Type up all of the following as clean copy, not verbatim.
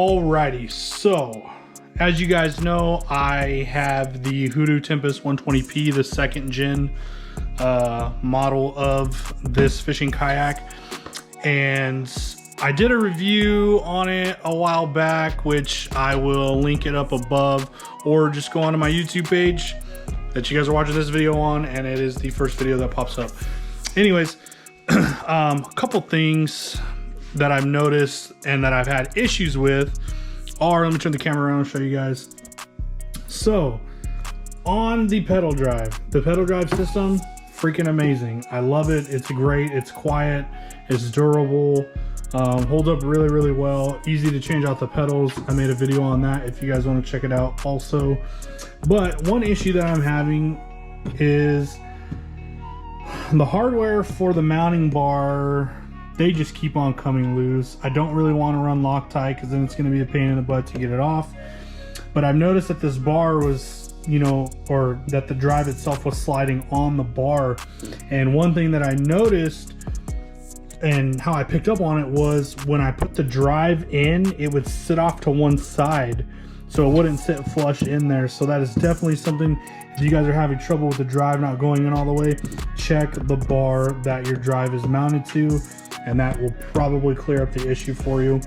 Alrighty, so as you guys know, I have the Hoodoo Tempest 120p, the second gen model of this fishing kayak, and I did a review on it a while back, which I will link it up above, or just go onto my YouTube page that you guys are watching this video on, and it is the first video that pops up. Anyways, a couple things that I've noticed and that I've had issues with are, let me turn the camera around and show you guys. So on the pedal drive system, freaking amazing. I love it. It's great. It's quiet. It's durable. Holds up really, really well. Easy to change out the pedals. I made a video on that if you guys want to check it out also. But one issue that I'm having is the hardware for the mounting bar. They just keep on coming loose. I don't really want to run Loctite because then it's going to be a pain in the butt to get it off. But I've noticed that this bar was, or that the drive itself was sliding on the bar. And one thing that I noticed and how I picked up on it was when I put the drive in, it would sit off to one side, so it wouldn't sit flush in there. So that is definitely something, if you guys are having trouble with the drive not going in all the way, check the bar that your drive is mounted to, and that will probably clear up the issue for you.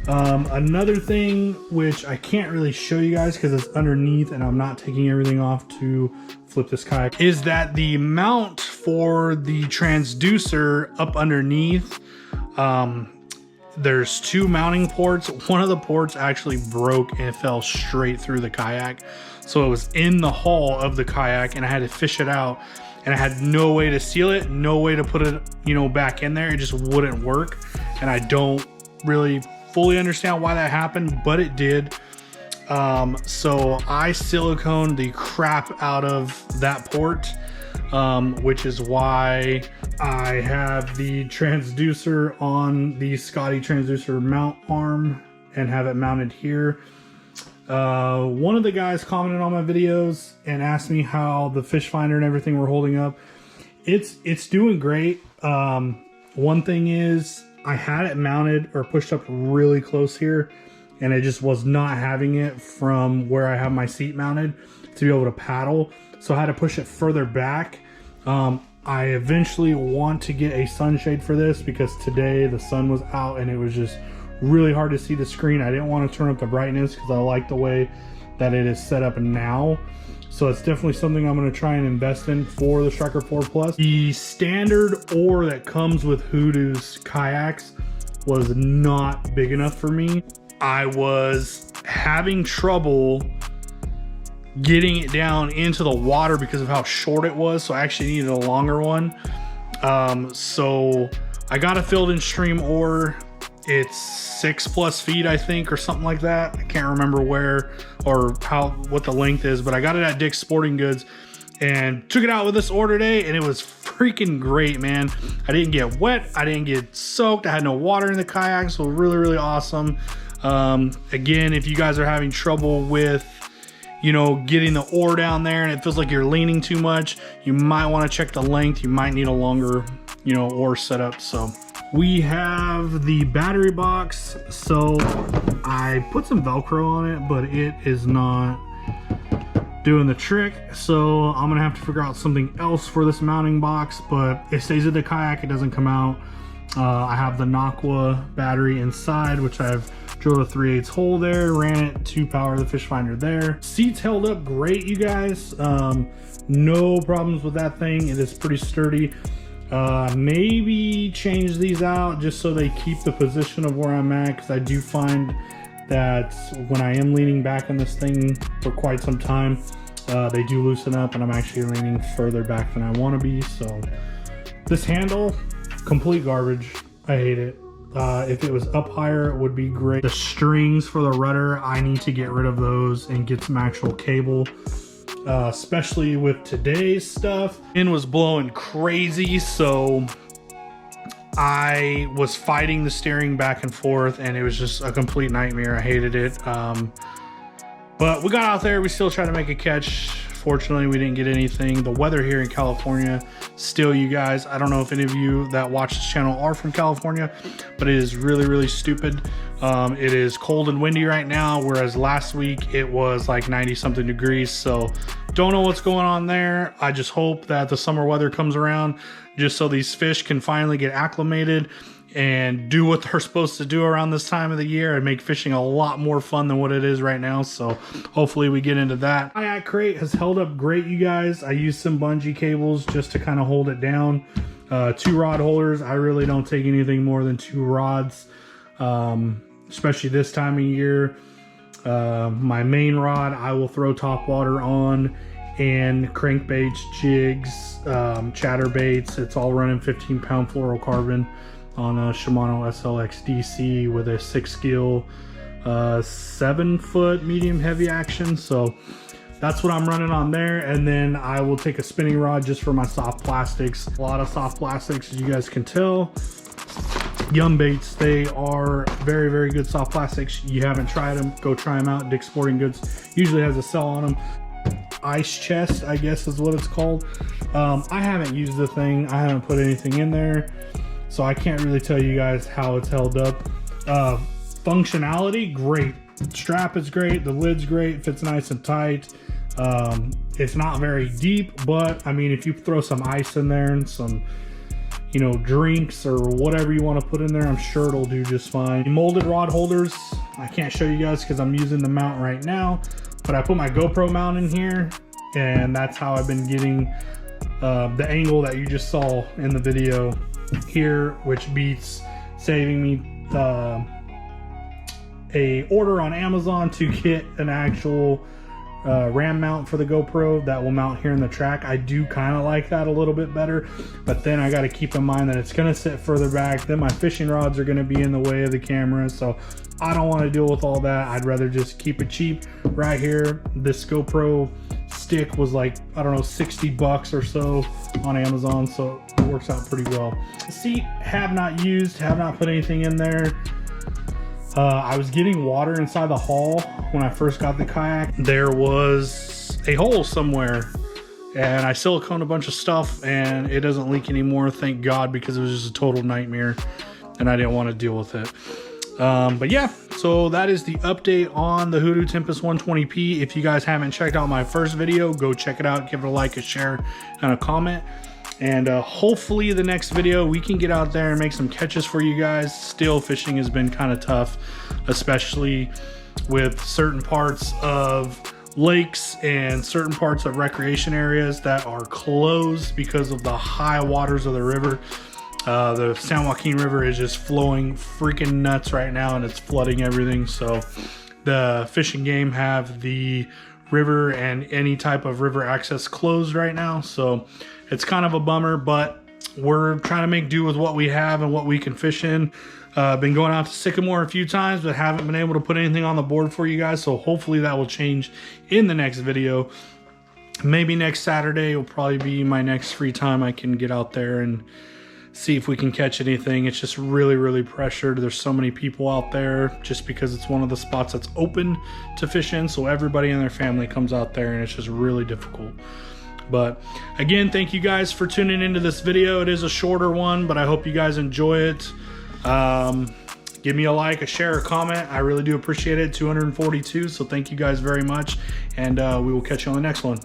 Another thing, which I can't really show you guys because it's underneath and I'm not taking everything off to flip this kayak, is that the mount for the transducer up underneath, there's two mounting ports. One of the ports actually broke and fell straight through the kayak. So it was in the hull of the kayak and I had to fish it out, and I had no way to seal it, no way to put it, back in there. It just wouldn't work. And I don't really fully understand why that happened, but it did. So I siliconed the crap out of that port, which is why I have the transducer on the Scotty transducer mount arm and have it mounted here. One of the guys commented on my videos and asked me how the fish finder and everything were holding up. It's doing great. One thing is, I had it mounted or pushed up really close here, and it just was not having it from where I have my seat mounted to be able to paddle. So I had to push it further back. I eventually want to get a sunshade for this because today the sun was out and it was just really hard to see the screen. I didn't want to turn up the brightness because I like the way that it is set up now. So it's definitely something I'm going to try and invest in for the Striker 4 Plus. The standard oar that comes with Hoodoo's kayaks was not big enough for me. I was having trouble getting it down into the water because of how short it was, so I actually needed a longer one. So I got a Field & Stream oar. It's 6+ feet, I think, or something like that. I can't remember where or what the length is, but I got it at Dick's Sporting Goods and took it out with this oar today, and it was freaking great, man. I didn't get wet, I didn't get soaked, I had no water in the kayak, so really, really awesome. Again, if you guys are having trouble with getting the oar down there and it feels like you're leaning too much, you might want to check the length. You might need a longer oar setup. So we have the battery box. So I put some Velcro on it, but it is not doing the trick, so I'm gonna have to figure out something else for this mounting box, but it stays in the kayak, it doesn't come out. I have the Nokwa battery inside, which I've drilled a 3/8 hole there, ran it to power the fish finder there. Seats held up great, you guys. No problems with that thing. It is pretty sturdy. Maybe change these out just so they keep the position of where I'm at, because I do find that when I am leaning back on this thing for quite some time, they do loosen up and I'm actually leaning further back than I want to be. So this handle, complete garbage. I hate it. If it was up higher, it would be great. The strings for the rudder, I need to get rid of those and get some actual cable, especially with today's stuff. Wind was blowing crazy, so I was fighting the steering back and forth, and it was just a complete nightmare. I hated it. But we got out there, we still tried to make a catch. Fortunately, we didn't get anything. The weather here in California, still, you guys, I don't know if any of you that watch this channel are from California, but it is really, really stupid. It is cold and windy right now, whereas last week it was like 90 something degrees. So don't know what's going on there. I just hope that the summer weather comes around just so these fish can finally get acclimated and do what they're supposed to do around this time of the year and make fishing a lot more fun than what it is right now. So hopefully we get into that. Kayak crate has held up great, you guys. I used some bungee cables just to kind of hold it down. 2 rod holders. I really don't take anything more than 2 rods, especially this time of year. My main rod I will throw top water on, and crankbaits, jigs, chatterbaits. It's all running 15-pound fluorocarbon on a Shimano SLX DC with a 6 gill 7-foot medium heavy action. So that's what I'm running on there. And then I will take a spinning rod just for my soft plastics. A lot of soft plastics, as you guys can tell. Yum Baits, they are very, very good soft plastics. You haven't tried them, go try them out. Dick's Sporting Goods usually has a sell on them. Ice Chest, I guess is what it's called. I haven't used the thing. I haven't put anything in there, so I can't really tell you guys how it's held up. Functionality, great. Strap is great. The lid's great. Fits nice and tight. It's not very deep, but I mean, if you throw some ice in there and some, you know, drinks or whatever you want to put in there, I'm sure it'll do just fine. The molded rod holders, I can't show you guys because I'm using the mount right now, but I put my GoPro mount in here, and that's how I've been getting the angle that you just saw in the video here, which beats saving me a order on Amazon to get an actual ram mount for the GoPro that will mount here in the track. I do kind of like that a little bit better, but then I got to keep in mind that it's going to sit further back. Then my fishing rods are going to be in the way of the camera, so I don't want to deal with all that. I'd rather just keep it cheap right here. This GoPro stick was like, I don't know, 60 bucks or so on Amazon, so it works out pretty well. The seat, have not used, have not put anything in there. I was getting water inside the hull when I first got the kayak. There was a hole somewhere, and I siliconed a bunch of stuff, and it doesn't leak anymore, thank God, because it was just a total nightmare and I didn't want to deal with it. But yeah, so that is the update on the Hoodoo Tempest 120p. If you guys haven't checked out my first video, go check it out. Give it a like, a share, and a comment. And hopefully the next video we can get out there and make some catches for you guys. Still, fishing has been kind of tough, especially with certain parts of lakes and certain parts of recreation areas that are closed because of the high waters of the river. The San Joaquin River is just flowing freaking nuts right now, and it's flooding everything. So the fishing game have the river and any type of river access closed right now. So it's kind of a bummer, but we're trying to make do with what we have and what we can fish in. Been going out to Sycamore a few times, but haven't been able to put anything on the board for you guys. So hopefully that will change in the next video. Maybe next Saturday will probably be my next free time. I can get out there and see if we can catch anything. It's just really, really pressured. There's so many people out there just because it's one of the spots that's open to fish in. So everybody and their family comes out there, and it's just really difficult. But again, thank you guys for tuning into this video. It is a shorter one, but I hope you guys enjoy it. Give me a like, a share, a comment. I really do appreciate it. 242, so thank you guys very much, and we will catch you on the next one.